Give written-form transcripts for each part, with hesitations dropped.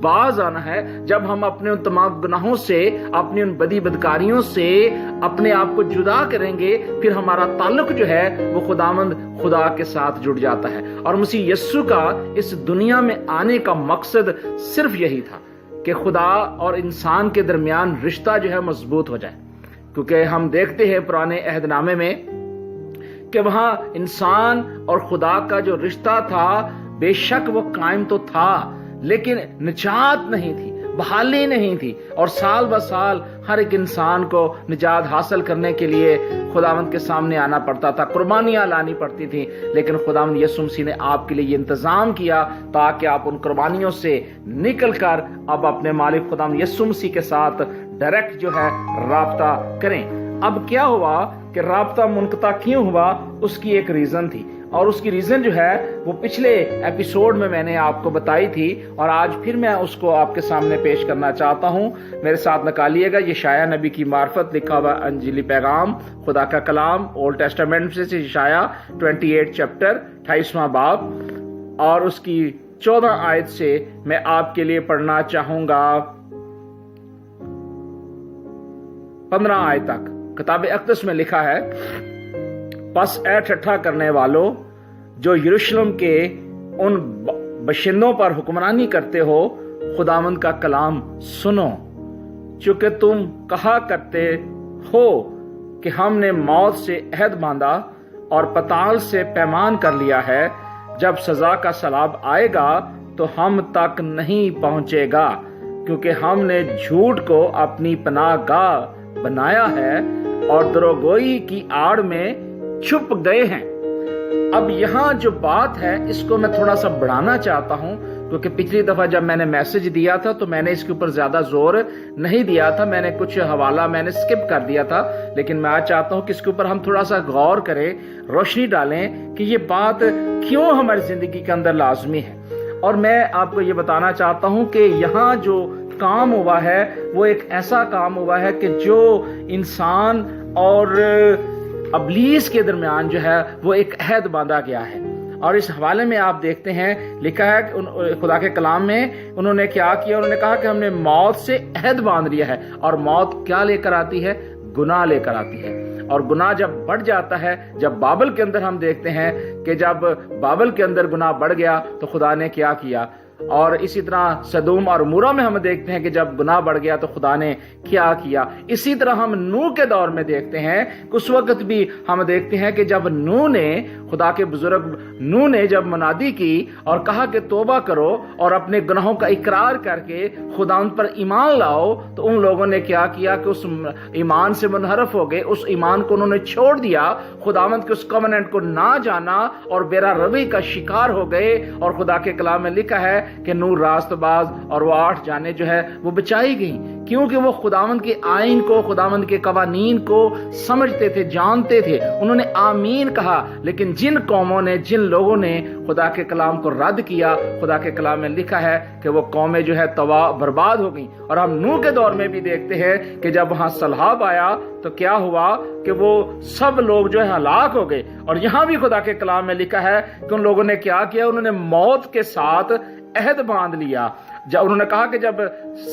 باز آنا ہے، جب ہم اپنے ان تمام گناہوں سے، اپنی ان بدی بدکاریوں سے اپنے آپ کو جدا کریں گے، پھر ہمارا تعلق جو ہے وہ خداوند خدا کے ساتھ جڑ جاتا ہے۔ اور مسیح یسوع کا اس دنیا میں آنے کا مقصد صرف یہی تھا کہ خدا اور انسان کے درمیان رشتہ جو ہے مضبوط ہو جائے، کیونکہ ہم دیکھتے ہیں پرانے عہد نامے میں کہ وہاں انسان اور خدا کا جو رشتہ تھا بے شک وہ قائم تو تھا، لیکن نجات نہیں تھی، بحالی نہیں تھی، اور سال بہ سال ہر ایک انسان کو نجات حاصل کرنے کے لیے خداوند کے سامنے آنا پڑتا تھا، قربانیاں لانی پڑتی تھیں، لیکن خداوند یسوع مسیح نے آپ کے لیے یہ انتظام کیا تاکہ آپ ان قربانیوں سے نکل کر اب اپنے مالک خداوند یسوع مسیح کے ساتھ ڈائریکٹ جو ہے رابطہ کریں۔ اب کیا ہوا کہ رابطہ منقطع کیوں ہوا؟ اس کی ایک ریزن تھی، اور اس کی ریزن جو ہے وہ پچھلے ایپیسوڈ میں نے آپ کو بتائی تھی، اور آج پھر میں اس کو آپ کے سامنے پیش کرنا چاہتا ہوں۔ میرے ساتھ نکالیے گا یشعیاہ نبی کی معرفت لکھا ہوا انجیلی پیغام، خدا کا کلام، اولڈ ٹیسٹامنٹ سے یشعیاہ 28 چیپٹر 28واں باب، اور اس کی 14 آیت سے میں آپ کے لیے پڑھنا چاہوں گا 15 آیت تک۔ کتاب اقدس میں لکھا ہے، پس اے ٹھٹھا کرنے والو جو یروشلم کے ان باشندوں پر حکمرانی کرتے ہو، خداوند کا کلام سنو، چونکہ تم کہا کرتے ہو کہ ہم نے موت سے عہد باندھا اور پتال سے پیمان کر لیا ہے، جب سزا کا سیلاب آئے گا تو ہم تک نہیں پہنچے گا، کیونکہ ہم نے جھوٹ کو اپنی پناہ گاہ بنایا ہے اور دروغگوئی کی آڑ میں چھپ گئے ہیں۔ اب یہاں جو بات ہے اس کو میں تھوڑا سا بڑھانا چاہتا ہوں، کیونکہ پچھلی دفعہ جب میں نے میسج دیا تھا تو میں نے اس کے اوپر زیادہ زور نہیں دیا تھا، میں نے کچھ حوالہ میں نے سکپ کر دیا تھا، لیکن میں آج چاہتا ہوں کہ اس کے اوپر ہم تھوڑا سا غور کریں، روشنی ڈالیں کہ یہ بات کیوں ہماری زندگی کے اندر لازمی ہے۔ اور میں آپ کو یہ بتانا چاہتا ہوں کہ یہاں جو کام ہوا ہے وہ ایک ایسا کام ہوا ہے کہ جو انسان اور ابلیس کے درمیان جو ہے وہ ایک عہد باندھا گیا ہے، اور اس حوالے میں آپ دیکھتے ہیں لکھا ہے کہ خدا کے کلام میں انہوں نے کیا کیا، انہوں نے کہا کہ ہم نے موت سے عہد باندھ لیا ہے، اور موت کیا لے کر آتی ہے؟ گناہ لے کر آتی ہے، اور گناہ جب بڑھ جاتا ہے، جب بابل کے اندر ہم دیکھتے ہیں کہ جب بابل کے اندر گناہ بڑھ گیا تو خدا نے کیا کیا، اور اسی طرح سدوم اور عمورہ میں ہم دیکھتے ہیں کہ جب گناہ بڑھ گیا تو خدا نے کیا کیا۔ اسی طرح ہم نوح کے دور میں دیکھتے ہیں کہ اس وقت بھی ہم دیکھتے ہیں کہ جب نوح نے، خدا کے بزرگ نوح نے جب منادی کی اور کہا کہ توبہ کرو اور اپنے گناہوں کا اقرار کر کے خدا ان پر ایمان لاؤ، تو ان لوگوں نے کیا کیا کہ اس ایمان سے منحرف ہو گئے، اس ایمان کو انہوں نے چھوڑ دیا، خداوند کے اس کووننٹ کو نہ جانا اور بیرا روی کا شکار ہو گئے، اور خدا کے کلام میں لکھا ہے کہ نور راست باز اور وہ 8 جانیں جو ہے وہ بچائی گئیں، کیونکہ وہ خداوند کے آئین کو، خداوند کے قوانین کو سمجھتے تھے، جانتے تھے، انہوں نے آمین کہا۔ لیکن جن قوموں نے، جن لوگوں نے خدا کے کلام کو رد کیا، خدا کے کلام میں لکھا ہے کہ وہ قومیں جو ہے تباہ برباد ہو گئیں۔ اور ہم نوح کے دور میں بھی دیکھتے ہیں کہ جب وہاں سیلاب آیا تو کیا ہوا کہ وہ سب لوگ جو ہے ہلاک ہو گئے، اور یہاں بھی خدا کے کلام میں لکھا ہے کہ ان لوگوں نے کیا کیا، انہوں نے موت کے ساتھ عہد باندھ لیا۔ جب انہوں نے کہا کہ جب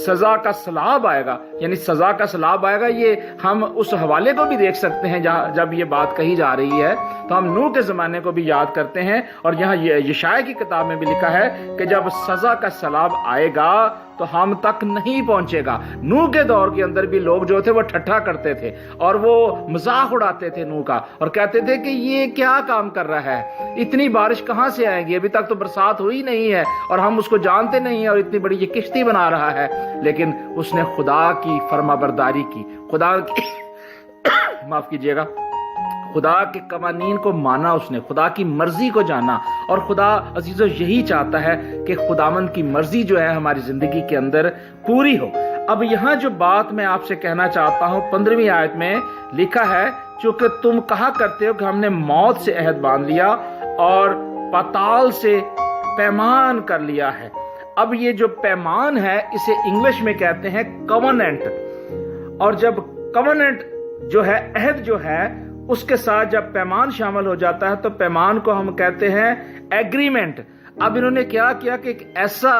سزا کا سیلاب آئے گا، یعنی سزا کا سیلاب آئے گا، یہ ہم اس حوالے کو بھی دیکھ سکتے ہیں جب یہ بات کہی جا رہی ہے تو ہم نوح کے زمانے کو بھی یاد کرتے ہیں، اور یہاں یشعیاہ کی کتاب میں بھی لکھا ہے کہ جب سزا کا سیلاب آئے گا تو ہم تک نہیں پہنچے گا۔ نوح کے دور کے اندر بھی لوگ جو تھے وہ ٹھٹھا کرتے تھے اور وہ مذاق اڑاتے تھے نوح کا، اور کہتے تھے کہ یہ کیا کام کر رہا ہے، اتنی بارش کہاں سے آئے گی، ابھی تک تو برسات ہوئی نہیں ہے اور ہم اس کو جانتے نہیں ہیں، اور اتنی بڑی یہ کشتی بنا رہا ہے۔ لیکن اس نے خدا کی فرما برداری کی، خدا کی معاف کیجیے گا، خدا کے قوانین کو مانا، اس نے خدا کی مرضی کو جانا، اور خدا عزیزو یہی چاہتا ہے کہ خداوند کی مرضی جو ہے ہماری زندگی کے اندر پوری ہو۔ اب یہاں جو بات میں آپ سے کہنا چاہتا ہوں 15ویں آیت میں لکھا ہے، چونکہ تم کہا کرتے ہو کہ ہم نے موت سے عہد باندھ لیا اور پاتال سے پیمان کر لیا ہے۔ اب یہ جو پیمان ہے اسے انگلش میں کہتے ہیں کووننٹ، اور جب کووننٹ جو ہے، عہد جو ہے، اس کے ساتھ جب پیمان شامل ہو جاتا ہے تو پیمان کو ہم کہتے ہیں ایگریمنٹ۔ اب انہوں نے کیا کیا کہ ایک ایسا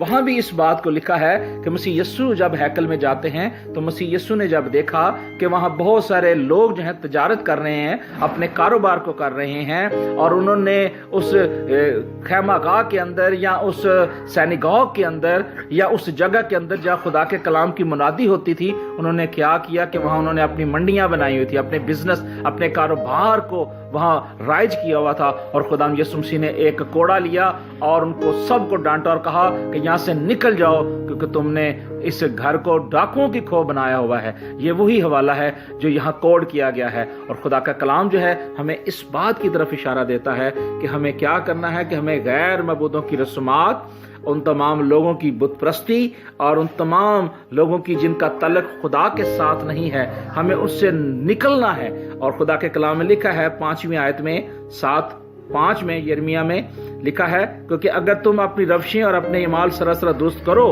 وہاں بھی اس بات کو لکھا ہے کہ مسیح یسوع جب ہیکل میں جاتے ہیں تو مسیح یسوع نے جب دیکھا کہ وہاں بہت سارے لوگ جو ہیں تجارت کر رہے ہیں، اپنے کاروبار کو کر رہے ہیں، اور انہوں نے اس خیمہ گاہ کے اندر یا اس سینیگوگ کے اندر یا اس جگہ کے اندر جہاں خدا کے کلام کی منادی ہوتی تھی، انہوں نے کیا کیا کہ وہاں انہوں نے اپنی منڈیاں بنائی ہوئی تھی، اپنے بزنس، اپنے کاروبار کو وہاں رائج کیا ہوا تھا، اور خدا یسوع مسیح نے ایک کوڑا لیا اور ان کو سب کو ڈانٹا اور کہا کہ یہاں سے نکل جاؤ، کیونکہ تم نے اس گھر کو ڈاکوؤں کی کھو بنایا ہوا ہے۔ یہ وہی حوالہ ہے جو یہاں کوڈ کیا گیا ہے، اور خدا کا کلام جو ہے ہمیں اس بات کی طرف اشارہ دیتا ہے کہ ہمیں کیا کرنا ہے، کہ ہمیں غیر معبودوں کی رسومات، ان تمام لوگوں کی بت پرستی اور ان تمام لوگوں کی جن کا تعلق خدا کے ساتھ نہیں ہے، ہمیں اس سے نکلنا ہے۔ اور خدا کے کلام میں لکھا ہے 5ویں آیت میں 7:5 میں یرمیہ میں لکھا ہے، کیونکہ اگر تم اپنی روشیں اور اپنے اعمال سراسر درست کرو،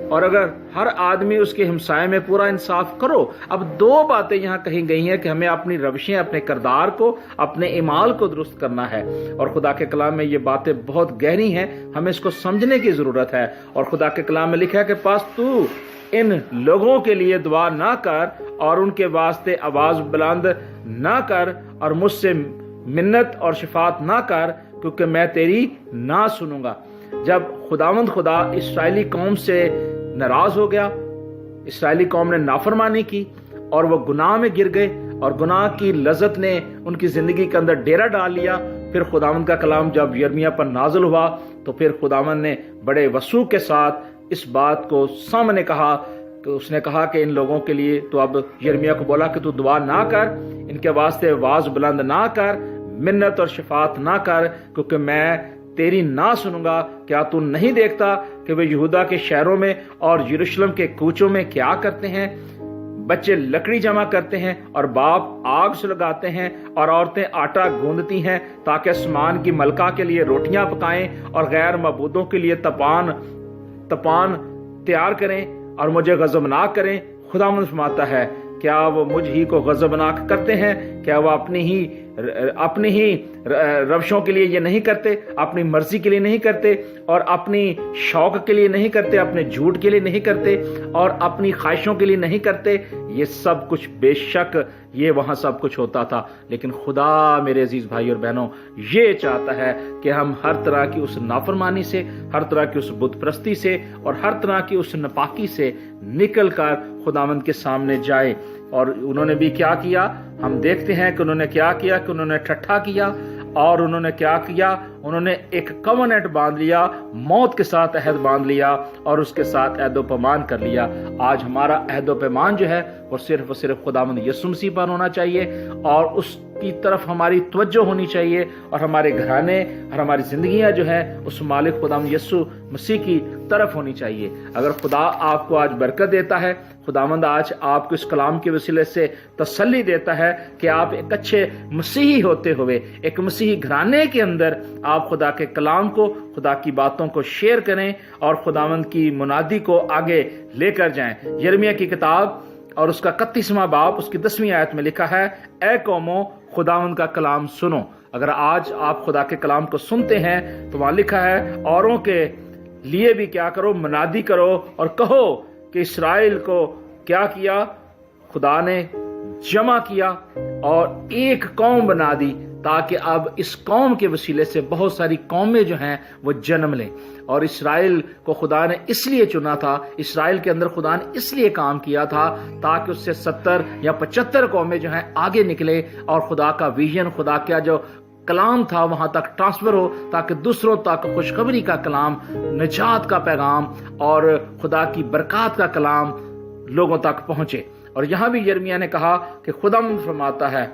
اور اگر ہر آدمی اس کے ہمسائے میں پورا انصاف کرو۔ اب 2 باتیں یہاں کہیں گئی ہیں کہ ہمیں اپنی روشیں، اپنے کردار کو، اپنے اعمال کو درست کرنا ہے، اور خدا کے کلام میں یہ باتیں بہت گہری ہیں، ہمیں اس کو سمجھنے کی ضرورت ہے۔ اور خدا کے کلام میں لکھا ہے کہ پس تو ان لوگوں کے لیے دعا نہ کر اور ان کے واسطے آواز بلند نہ کر اور مجھ سے منت اور شفاعت نہ کر، کیونکہ میں تیری نہ سنوں گا۔ جب خداوند خدا اسرائیلی قوم سے ناراض ہو گیا، اسرائیلی قوم نے نافرمانی کی اور وہ گناہ میں گر گئے، اور گناہ کی لذت نے ان کی زندگی کے اندر ڈیرا ڈال لیا، پھر خداوند کا کلام جب یرمیہ پر نازل ہوا تو پھر خداوند نے بڑے وثوق کے ساتھ اس بات کو سامنے کہا کہ اس نے کہا کہ ان لوگوں کے لیے تو اب یرمیہ کو بولا کہ تو دعا نہ کر، ان کے واسطے آواز بلند نہ کر، منت اور شفاعت نہ کر، کیونکہ میں تیری نہ سنوں گا۔ کیا تو نہیں دیکھتا کہ وہ یہودا کے شہروں میں اور یروشلم کے کوچوں میں کیا کرتے ہیں؟ بچے لکڑی جمع کرتے ہیں اور باپ آگ سلگاتے ہیں اور عورتیں آٹا گوندتی ہیں تاکہ آسمان کی ملکہ کے لیے روٹیاں پکائیں اور غیر معبودوں کے لیے تپان تیار کریں اور مجھے غضبناک کریں۔ خداوند فرماتا ہے، کیا وہ مجھ ہی کو غضبناک کرتے ہیں؟ کیا وہ اپنی ہی روشوں کے لیے یہ نہیں کرتے، اپنی مرضی کے لیے نہیں کرتے، اور اپنی شوق کے لیے نہیں کرتے، اپنے جھوٹ کے لیے نہیں کرتے، اور اپنی خواہشوں کے لیے نہیں کرتے؟ یہ سب کچھ بے شک یہ وہاں سب کچھ ہوتا تھا، لیکن خدا میرے عزیز بھائی اور بہنوں یہ چاہتا ہے کہ ہم ہر طرح کی اس نافرمانی سے، ہر طرح کی اس بت پرستی سے اور ہر طرح کی اس ناپاکی سے نکل کر خداوند کے سامنے جائیں۔ اور انہوں نے بھی کیا کیا؟ ہم دیکھتے ہیں کہ انہوں نے کیا کیا، کہ انہوں نے ٹھٹھا کیا، اور انہوں نے کیا کیا؟ انہوں نے ایک کووننٹ باندھ لیا، موت کے ساتھ عہد باندھ لیا اور اس کے ساتھ عہد و پیمان کر لیا۔ آج ہمارا عہد و پیمان جو ہے وہ صرف خداوند یسوع مسیح پر ہونا چاہیے، اور اس کی طرف ہماری توجہ ہونی چاہیے، اور ہمارے گھرانے اور ہماری زندگیاں جو ہیں اس مالک خداوند یسوع مسیح کی طرف ہونی چاہیے۔ اگر خدا آپ کو آج برکت دیتا ہے، خداوند آج آپ کو اس کلام کے وسیلے سے تسلی دیتا ہے کہ آپ ایک اچھے مسیحی ہوتے ہوئے ایک مسیحی گھرانے کے اندر آپ خدا کے کلام کو، خدا کی باتوں کو شیئر کریں اور خداوند کی منادی کو آگے لے کر جائیں۔ یرمیہ کی کتاب اور اس کا 31واں باب اس کی 10ویں آیت میں لکھا ہے، اے قوموں خداوند کا کلام سنو۔ اگر آج آپ خدا کے کلام کو سنتے ہیں تو وہاں لکھا ہے، اوروں کے لیے بھی کیا کرو؟ منادی کرو اور کہو کہ اسرائیل کو کیا کیا؟ خدا نے جمع کیا اور ایک قوم بنا دی، تاکہ اب اس قوم کے وسیلے سے بہت ساری قومیں جو ہیں وہ جنم لیں۔ اور اسرائیل کو خدا نے اس لیے چنا تھا، اسرائیل کے اندر خدا نے اس لیے کام کیا تھا تاکہ اس سے 70 یا 75 قومیں جو ہیں آگے نکلے، اور خدا کا ویژن، خدا کا جو کلام تھا وہاں تک ٹرانسفر ہو، تاکہ دوسروں تک خوشخبری کا کلام، نجات کا پیغام اور خدا کی برکات کا کلام لوگوں تک پہنچے۔ اور یہاں بھی یرمیہ نے کہا کہ خداوند فرماتا ہے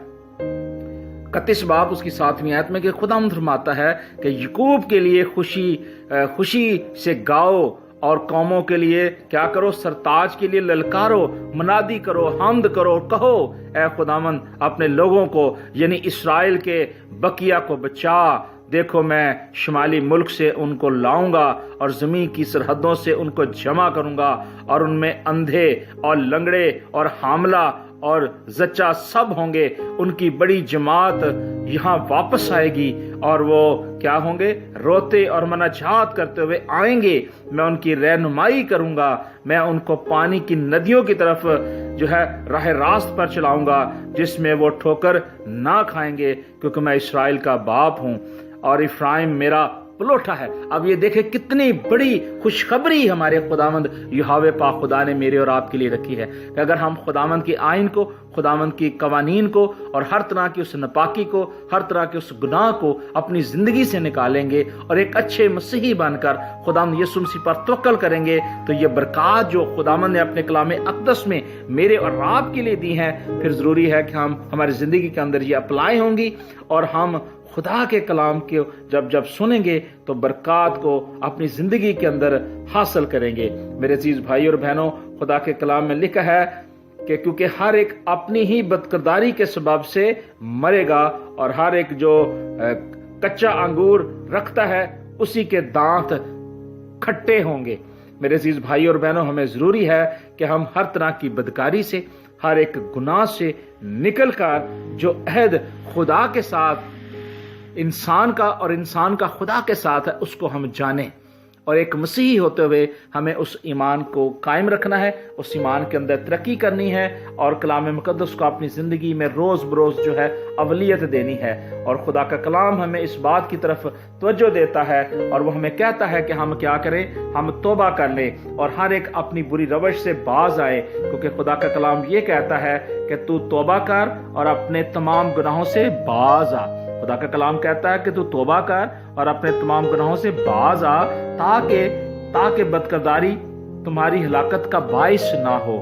31 باب اس کی 7ویں آیت میں کہ خداوند فرماتا ہے کہ یعقوب کے لیے خوشی سے گاؤ اور قوموں کے لیے کیا کرو؟ سرتاج کے لیے للکارو، منادی کرو، حمد کرو، کہو اے خداوند اپنے لوگوں کو یعنی اسرائیل کے بقیہ کو بچا۔ دیکھو میں شمالی ملک سے ان کو لاؤں گا اور زمین کی سرحدوں سے ان کو جمع کروں گا، اور ان میں اندھے اور لنگڑے اور حاملہ اور زچہ سب ہوں گے، ان کی بڑی جماعت یہاں واپس آئے گی اور وہ کیا ہوں گے؟ روتے اور مناجات کرتے ہوئے آئیں گے، میں ان کی رہنمائی کروں گا، میں ان کو پانی کی ندیوں کی طرف جو ہے راہ راست پر چلاؤں گا جس میں وہ ٹھوکر نہ کھائیں گے، کیونکہ میں اسرائیل کا باپ ہوں اور افرائیم میرا پلوٹا ہے۔ اب یہ دیکھیں کتنی بڑی خوشخبری ہمارے خداوند یہوہ پاک خدا نے میرے اور آپ کے لیے رکھی ہے کہ اگر ہم خداوند کی آئین کو، خداوند کی قوانین کو اور ہر طرح کی اس ناپاکی کو، ہر طرح کے اس گناہ کو اپنی زندگی سے نکالیں گے اور ایک اچھے مسیحی بن کر خداوند یسوع مسیح پر توکل کریں گے، تو یہ برکات جو خداوند نے اپنے کلام اقدس میں میرے اور آپ کے لیے دی ہیں، پھر ضروری ہے کہ ہم ہماری زندگی کے اندر یہ اپلائی ہوں گی اور ہم خدا کے کلام کے جب سنیں گے تو برکات کو اپنی زندگی کے اندر حاصل کریں گے۔ میرے عزیز بھائی اور بہنوں، خدا کے کلام میں لکھا ہے کہ کیونکہ ہر ایک اپنی ہی بدکرداری کے سبب سے مرے گا اور ہر ایک جو کچا انگور رکھتا ہے اسی کے دانت کھٹے ہوں گے۔ میرے عزیز بھائی اور بہنوں، ہمیں ضروری ہے کہ ہم ہر طرح کی بدکاری سے، ہر ایک گناہ سے نکل کر جو عہد خدا کے ساتھ انسان کا اور انسان کا خدا کے ساتھ ہے اس کو ہم جانیں، اور ایک مسیحی ہوتے ہوئے ہمیں اس ایمان کو قائم رکھنا ہے، اس ایمان کے اندر ترقی کرنی ہے اور کلام مقدس کو اپنی زندگی میں روز بروز جو ہے اولیت دینی ہے۔ اور خدا کا کلام ہمیں اس بات کی طرف توجہ دیتا ہے اور وہ ہمیں کہتا ہے کہ ہم کیا کریں، ہم توبہ کر لیں اور ہر ایک اپنی بری روش سے باز آئے، کیونکہ خدا کا کلام یہ کہتا ہے کہ تو توبہ کر اور اپنے تمام گناہوں سے باز آ۔ خدا کا کلام کہتا ہے کہ تو توبہ کر اور اپنے تمام گناہوں سے باز آ تاکہ بدکرداری تمہاری ہلاکت کا باعث نہ ہو،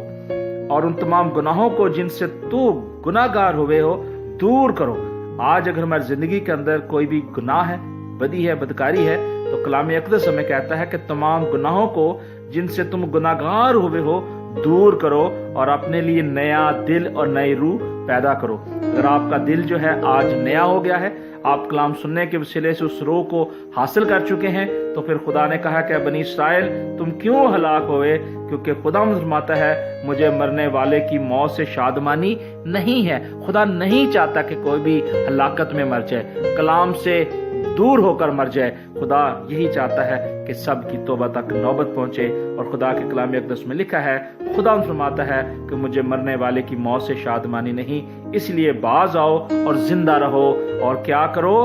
اور ان تمام گناہوں کو جن سے تو گناہ گار ہوئے ہو دور کرو۔ آج اگر ہماری زندگی کے اندر کوئی بھی گناہ ہے، بدی ہے، بدکاری ہے، تو کلام اقدس ہمیں کہتا ہے کہ تمام گناہوں کو جن سے تم گناہ گار ہوئے ہو دور کرو اور اپنے لیے نیا دل اور نئی روح پیدا کرو۔ اگر آپ کا دل جو ہے آج نیا ہو گیا ہے، آپ کلام سننے کے وسیلے سے اس روح کو حاصل کر چکے ہیں، تو پھر خدا نے کہا کہ بنی اسرائیل تم کیوں ہلاک ہوئے؟ کیونکہ خدا فرماتا ہے مجھے مرنے والے کی موت سے شادمانی نہیں ہے۔ خدا نہیں چاہتا کہ کوئی بھی ہلاکت میں مر جائے، کلام سے دور ہو کر مر جائے۔ خدا یہی چاہتا ہے کہ سب کی توبہ تک نوبت پہنچے، اور خدا کے کلام اقدس میں لکھا ہے، خدا فرماتا ہے کہ مجھے مرنے والے کی موت سے شادمانی نہیں، اس لیے باز آؤ اور زندہ رہو، اور کیا کرو؟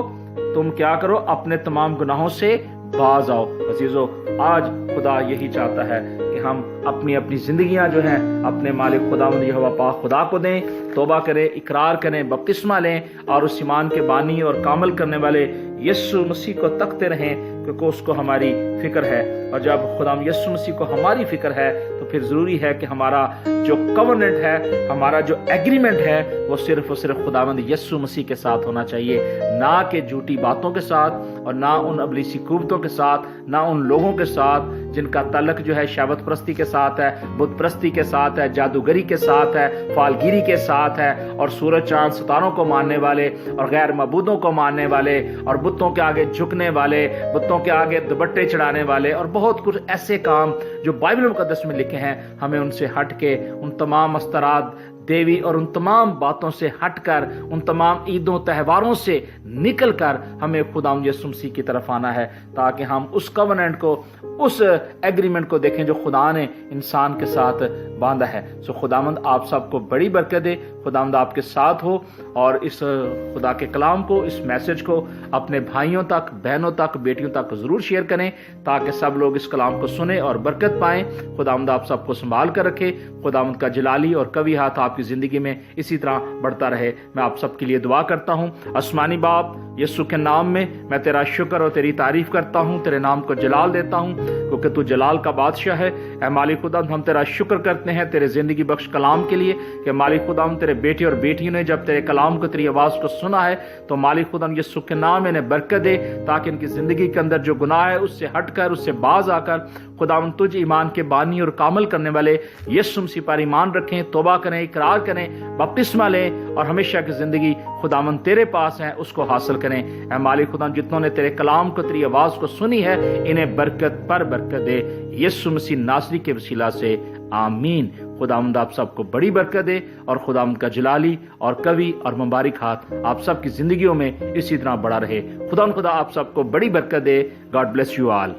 تم کیا کرو؟ اپنے تمام گناہوں سے باز آؤ۔ عزیزو، آج خدا یہی چاہتا ہے کہ ہم اپنی زندگیاں جو ہیں اپنے مالک خداوند یہوہ پاک خدا کو دیں، توبہ کریں، اقرار کریں، بپتسمہ لیں، اور اس ایمان کے بانی اور کامل کرنے والے یسوع مسیح کو تکتے رہیں، کیونکہ اس کو ہماری فکر ہے۔ اور جب خدا یسوع مسیح کو ہماری فکر ہے تو پھر ضروری ہے کہ ہمارا جو کووننٹ ہے، ہمارا جو ایگریمنٹ ہے، وہ صرف اور صرف خداوند یسوع مسیح کے ساتھ ہونا چاہیے، نہ کہ جھوٹی باتوں کے ساتھ، اور نہ ان ابلیسی قوتوں کے ساتھ، نہ ان لوگوں کے ساتھ جن کا تعلق جو ہے شہوت پرستی کے ساتھ ہے، بت پرستی کے ساتھ ہے، جادوگری کے ساتھ ہے، فالگیری کے ساتھ ہے، اور سورج چاند ستاروں کو ماننے والے اور غیر معبودوں کو ماننے والے اور بتوں کے آگے جھکنے والے، بتوں کے آگے دوپٹے چڑھانے والے، اور بہت کچھ ایسے کام جو بائبل مقدس میں لکھے ہیں، ہمیں ان سے ہٹ کے ان تمام استراد دیوی اور ان تمام باتوں سے ہٹ کر، ان تمام عیدوں تہواروں سے نکل کر ہمیں خداوند یسوع مسیح کی طرف آنا ہے، تاکہ ہم اس کووننٹ کو، اس ایگریمنٹ کو دیکھیں جو خدا نے انسان کے ساتھ باندھا ہے۔ سو خداوند آپ سب کو بڑی برکت دے، خداوند آپ کے ساتھ ہو، اور اس خدا کے کلام کو، اس میسج کو اپنے بھائیوں تک، بہنوں تک، بیٹیوں تک ضرور شیئر کریں، تاکہ سب لوگ اس کلام کو سنیں اور برکت پائیں۔ خداوند آپ سب کو سنبھال کر رکھے، خداوند کا جلالی اور قوی ہاتھ آپ کی زندگی میں اسی طرح بڑھتا رہے۔ میں آپ سب کے لیے دعا کرتا ہوں۔ آسمانی باپ، یسوع کے نام میں میں تیرا شکر اور تیری تعریف کرتا ہوں، تیرے نام کو جلال دیتا ہوں، کیونکہ تو جلال کا بادشاہ ہے۔ اے مالک خدا، ہم تیرا شکر کرتے ہیں تیرے زندگی بخش کلام کے لیے، کہ مالک خدا تیرے بیٹے اور بیٹیوں نے جب تیرے کلام کو، تیری آواز کو سنا ہے، تو مالک خدا یسوع کے نام میں انہیں برکت دے، تاکہ ان کی زندگی کے اندر جو گناہ ہے اس سے ہٹ کر، اس سے باز آ کر خداوند تجھ ایمان کے بانی اور کامل کرنے والے یسوع مسیح پر ایمان رکھیں، توبہ کریں، اقرار کریں، بپتسمہ لیں، اور ہمیشہ کی زندگی خداوند تیرے پاس ہے اس کو حاصل کریں۔ اے مالک خدا، جتنوں نے تیرے کلام کو، تیری آواز کو سنی ہے، انہیں برکت پر برکت دے، یسوع مسیح ناصری کے وسیلہ سے آمین۔ خداوند آپ سب کو بڑی برکت دے اور خداوند کا جلالی اور قوی اور مبارک ہاتھ آپ سب کی زندگیوں میں اسی طرح بڑا رہے۔ خدا آپ سب کو بڑی برکت دے۔ God bless you all.